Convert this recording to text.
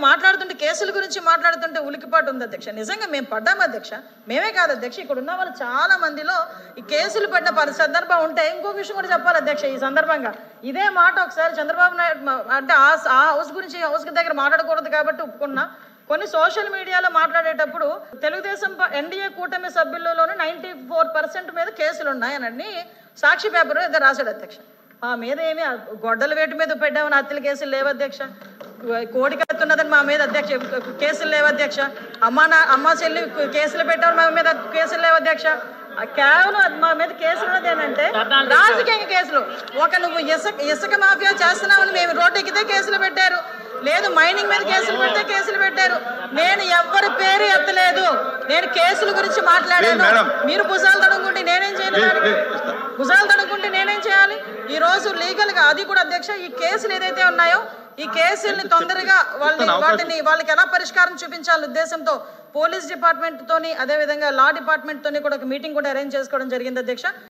మాట్లాడుతుంటే కేసుల గురించి మాట్లాడుతుంటే ఉలికిపాటు ఉంది అధ్యక్ష. నిజంగా మేము పడ్డాము అధ్యక్ష, మేమే కాదు అధ్యక్ష, ఇక్కడ ఉన్న వాళ్ళు చాలా మందిలో ఈ కేసులు పడిన సందర్భం ఉంటే ఇంకొక విషయం కూడా చెప్పాలి అధ్యక్ష. ఈ సందర్భంగా ఇదే మాట ఒకసారి చంద్రబాబు నాయుడు అంటే ఆ హౌస్ గురించి హౌస్ దగ్గర మాట్లాడకూడదు కాబట్టి ఒప్పుకున్నా. కొన్ని సోషల్ మీడియాలో మాట్లాడేటప్పుడు తెలుగుదేశం ఎన్డీఏ కూటమి సభ్యుల్లోనే 94% మీద కేసులు ఉన్నాయని సాక్షి పేపర్ ఏదో రాశాడు అధ్యక్ష. మా మీద ఏమి గొడ్డల వేటు మీద పెట్టామని హత్యల కేసులు లేవు అధ్యక్ష. కోడికత్తున్నదని మా మీద అధ్యక్ష కేసులు లేవు అధ్యక్ష. అమ్మ చెల్లి కేసులు పెట్టామని మా మీద కేసులు లేవు అధ్యక్ష. కేవలం మా మీద కేసులు ఉన్నది ఏంటంటే రాజకీయ కేసులు. నువ్వు ఇసుక మాఫియా చేస్తున్నామని మేము రోడ్డు ఎక్కితే కేసులు పెట్టారు, లేదు మైనింగ్ మీద కేసులు పెడితే కేసులు పెట్టారు. నేను ఎవరి పేరు ఎత్తలేదు, నేను కేసుల గురించి మాట్లాడాను. మీరు భుజాలు తడుముకుంటే నేనేం చేయాలి? భుజాలు తడుముకుంటే నేనేం చేయాలి? ఈ రోజు లీగల్ గా అది కూడా అధ్యక్ష, ఈ కేసులు ఏదైతే ఉన్నాయో ఈ కేసుల్ని తొందరగా వాళ్ళకి ఎలా పరిష్కారం చూపించాలనే ఉద్దేశంతో పోలీస్ డిపార్ట్మెంట్ తోని అదే విధంగా లా డిపార్ట్మెంట్ తోని కూడా ఒక మీటింగ్ కూడా అరేంజ్ చేసుకోవడం జరిగింది అధ్యక్ష.